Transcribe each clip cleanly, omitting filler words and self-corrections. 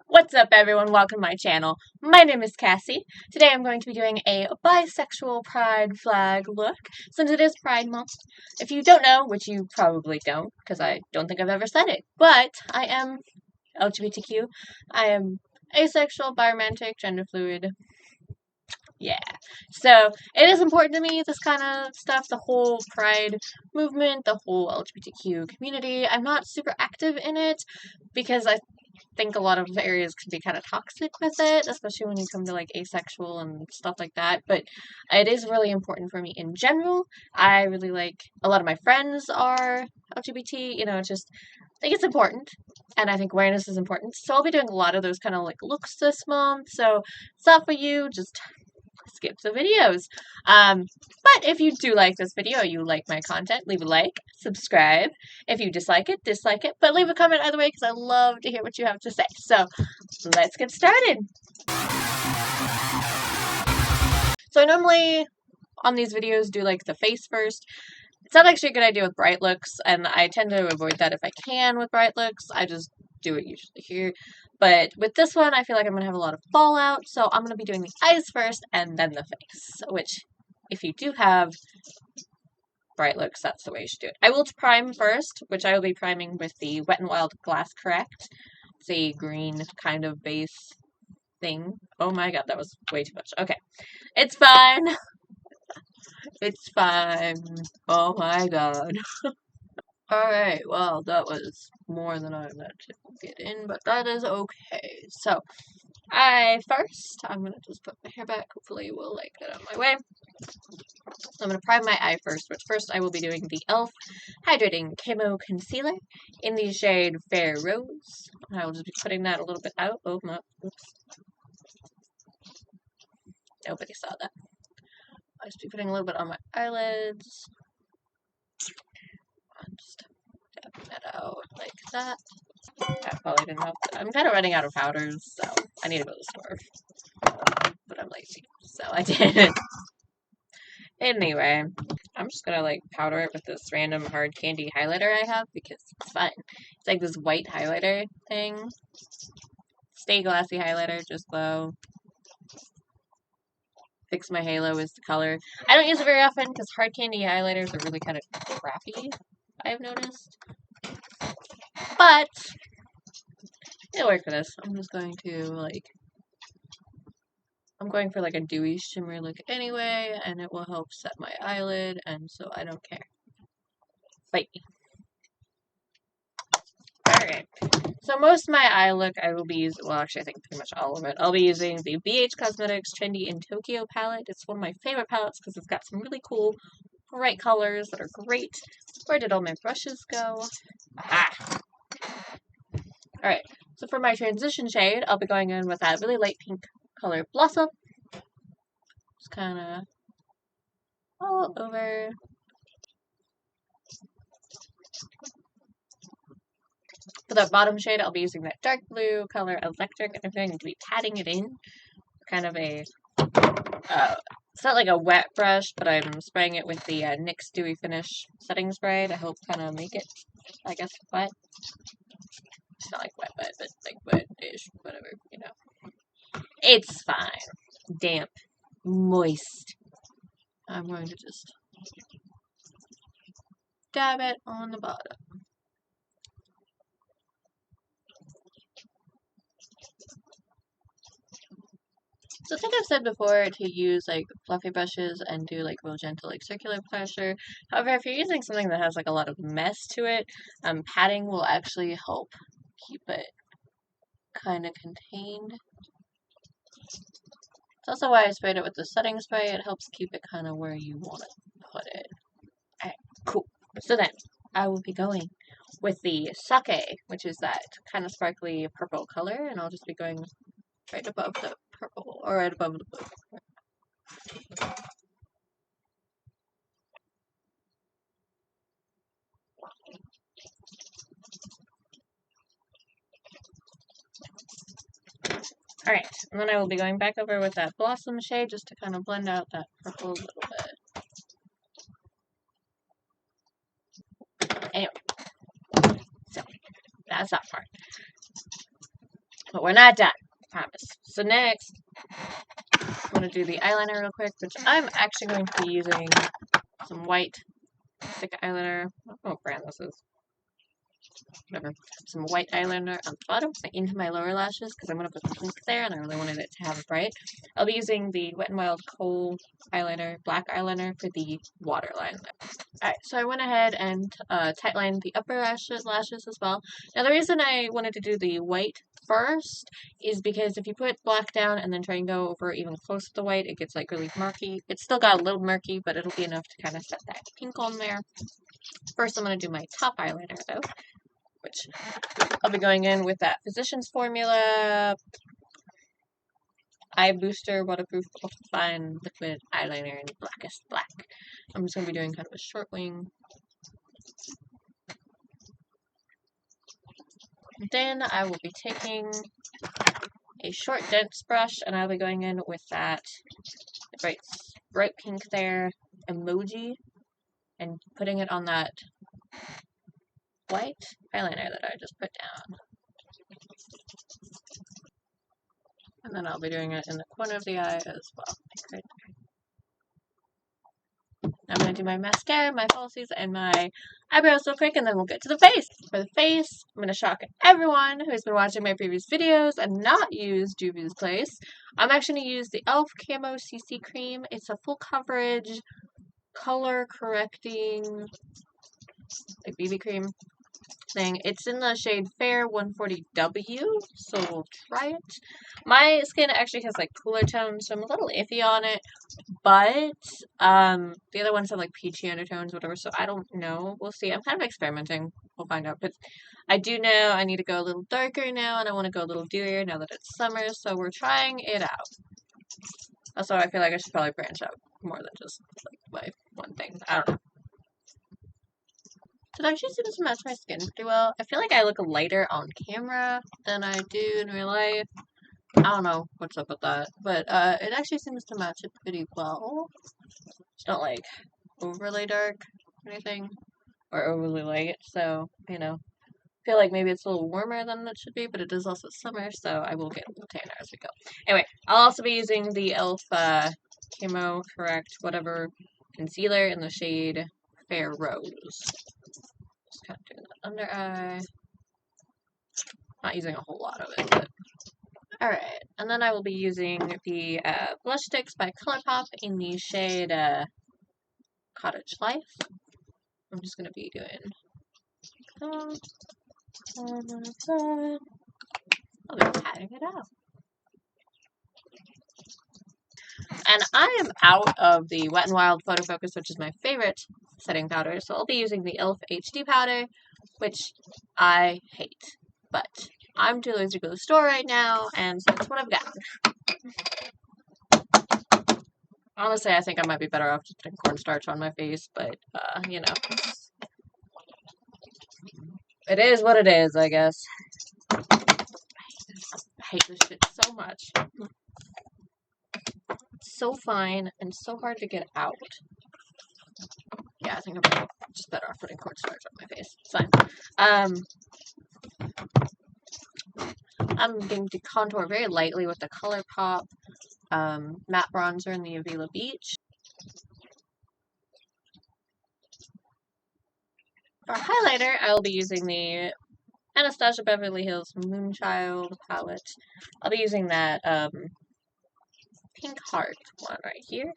What's up, everyone? Welcome to my channel. My name is Cassie. Today I'm going to be doing a bisexual pride flag look, since it is Pride Month. If you don't know, which you probably don't, because I don't think I've ever said it, but I am LGBTQ. I am asexual, biromantic, gender fluid. Yeah. So, it is important to me, this kind of stuff, the whole pride movement, the whole LGBTQ community. I'm not super active in it, because I think a lot of areas can be kind of toxic with it, especially when you come to like asexual and stuff like that. But it is really important for me in general. I really like a lot of my friends are LGBT, it's just I think it's important. And I think awareness is important. So I'll be doing a lot of those kind of like looks this month. So if it's not for you, just skip the videos. But if you do like this video, you like my content, leave a like, subscribe. If you dislike it, dislike it. But leave a comment either way because I love to hear what you have to say. So let's get started. So I normally on these videos do like the face first. It's not actually a good idea with bright looks, and I tend to avoid that if I can with bright looks. I just do it usually here. But with this one, I feel like I'm going to have a lot of fallout, so I'm going to be doing the eyes first and then the face, which, if you do have bright looks, that's the way you should do it. I will prime first, which I will be priming with the Wet n Wild Glass Correct. It's a green kind of base thing. Oh my god, that was way too much. Okay. It's fine. It's fine. Oh my god. Alright, well, that was more than I meant to get in, but that is okay. So, I'm gonna just put my hair back. Hopefully you will like that out of my way. So I'm gonna prime my eye first, which first I will be doing the e.l.f. Hydrating Camo Concealer in the shade Fair Rose. I will just be putting that a little bit out. Oh, no, oops. Nobody saw that. I'll just be putting a little bit on my eyelids. I'm just tapping that out like that. That probably didn't help. I'm kind of running out of powders, so I need to go to the store. But I'm lazy, so I didn't. Anyway, I'm just gonna like powder it with this random hard candy highlighter I have because it's fun. It's like this white highlighter thing. Stay Glassy highlighter, just glow. Fix My Halo is the color. I don't use it very often because hard candy highlighters are really kind of crappy, I've noticed. But it'll work for this. I'm just going to like I'm going for like a dewy shimmer look anyway, and it will help set my eyelid, and so I don't care. Fight me. Alright, so most of my eye look I will be using, well actually I think pretty much all of it, I'll be using the BH Cosmetics Trendy in Tokyo palette. It's one of my favorite palettes because it's got some really cool, bright colors that are great. Where did all my brushes go? Aha! Alright, so for my transition shade, I'll be going in with that really light pink color Blossom. Just kind of all over. For the bottom shade, I'll be using that dark blue color Electric, and I'm going to be patting it in. Kind of a, it's not like a wet brush, but I'm spraying it with the NYX Dewy Finish setting spray to help kind of make it, I guess, wet. It's not like wet, but like wet-ish, whatever, It's fine. Damp. Moist. I'm going to just dab it on the bottom. So I think I've said before to use like fluffy brushes and do like real gentle like circular pressure. However, if you're using something that has like a lot of mess to it, patting will actually help keep it kind of contained. It's also why I sprayed it with the setting spray. It helps keep it kind of where you want to put it. Alright, cool. So then, I will be going with the Sake, which is that kind of sparkly purple color, and I'll just be going right above the purple, or right above the blue. Alright, and then I will be going back over with that Blossom shade just to kind of blend out that purple a little bit. Anyway, so that's that part. But we're not done, I promise. So next, I'm going to do the eyeliner real quick, which I'm actually going to be using some white stick eyeliner. I don't know what brand this is. Whatever. Some white eyeliner on the bottom into my lower lashes because I'm going to put pink there and I really wanted it to have bright. I'll be using the Wet n Wild Kohl eyeliner, black eyeliner for the waterline. Alright, so I went ahead and tightlined the upper lashes as well. Now the reason I wanted to do the white first is because if you put black down and then try and go over even close to the white, it gets like really murky. It's still got a little murky, but it'll be enough to kind of set that pink on there. First I'm going to do my top eyeliner though, which I'll be going in with that Physicians Formula Eye Booster Waterproof Ultra Fine Liquid Eyeliner in Blackest Black. I'm just going to be doing kind of a short wing. Then I will be taking a short dense brush and I'll be going in with that bright pink there emoji and putting it on that white eyeliner that I just put down. And then I'll be doing it in the corner of the eye as well. Right there. I'm going to do my mascara, my falsies, and my eyebrows real quick, and then we'll get to the face. For the face, I'm going to shock everyone who's been watching my previous videos and not use Juvia's Place. I'm actually going to use the e.l.f. Camo CC Cream. It's a full coverage, color correcting, like BB cream thing. It's in the shade Fair 140W, so we'll try it. My skin actually has like cooler tones, so I'm a little iffy on it, but the other ones have like peachy undertones, whatever, so I don't know. We'll see. I'm kind of experimenting. We'll find out, but I do know I need to go a little darker now, and I want to go a little dewier now that it's summer, so we're trying it out. Also, I feel like I should probably branch out more than just like my one thing. I don't know. So it actually seems to match my skin pretty well. I feel like I look lighter on camera than I do in real life. I don't know what's up with that, but it actually seems to match it pretty well. It's not like overly dark or anything, or overly light, so, you know. I feel like maybe it's a little warmer than it should be, but it is also summer, so I will get a little tanner as we go. Anyway, I'll also be using the e.l.f. Camo Correct whatever concealer in the shade Fair Rose. Just kind of doing that under eye. Not using a whole lot of it, but alright. And then I will be using the blush sticks by ColourPop in the shade Cottage Life. I'm just going to be doing I'll be patting it out. And I am out of the Wet n Wild Photo Focus, which is my favorite setting powder, so I'll be using the e.l.f. HD powder, which I hate. But I'm too lazy to go to the store right now, and so that's what I've got. Honestly, I think I might be better off just putting cornstarch on my face, but, you know. It is what it is, I guess. I hate this shit so much. It's so fine and so hard to get out. Yeah, I think I'm just better off putting cornstarch on my face. It's fine. I'm going to contour very lightly with the ColourPop matte bronzer in the Avila Beach. For highlighter, I will be using the Anastasia Beverly Hills Moonchild palette. I'll be using that pink heart one right here.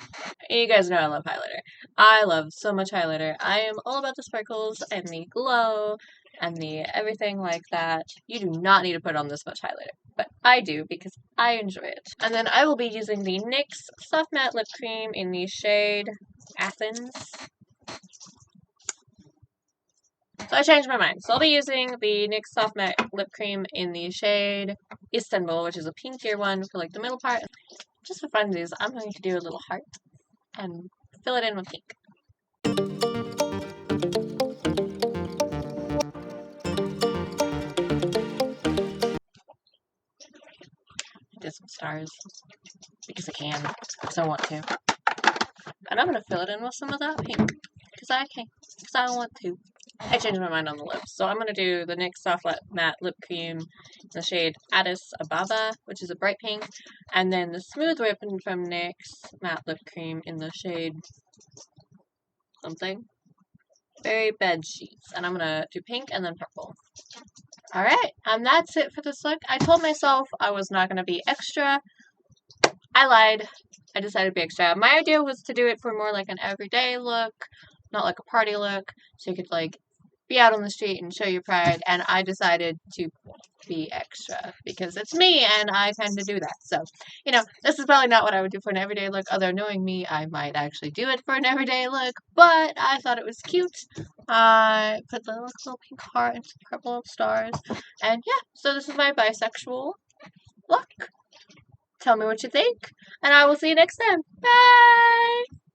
And you guys know I love highlighter. I love so much highlighter. I am all about the sparkles and the glow and the everything like that. You do not need to put on this much highlighter, but I do because I enjoy it. And then I will be using the NYX Soft Matte Lip Cream in the shade Athens. So I changed my mind. So I'll be using the NYX Soft Matte Lip Cream in the shade Istanbul, which is a pinkier one for like the middle part. Just for funsies, I'm going to do a little heart and fill it in with pink. Do some stars because I can, because I want to. And I'm going to fill it in with some of that pink because I can, because I want to. I changed my mind on the lips, so I'm going to do the NYX Soft Matte Lip Cream in the shade Addis Ababa, which is a bright pink, and then the Smooth Whip from NYX Matte Lip Cream in the shade something. Berry Bed Sheets. And I'm going to do pink and then purple. Alright, that's it for this look. I told myself I was not going to be extra. I lied. I decided to be extra. My idea was to do it for more like an everyday look, not like a party look, so you could like be out on the street and show your pride, and I decided to be extra because it's me and I tend to do that. So, you know, this is probably not what I would do for an everyday look, although knowing me, I might actually do it for an everyday look, but I thought it was cute. I put the little pink heart and some purple stars, and yeah, so this is my bisexual look. Tell me what you think, and I will see you next time. Bye!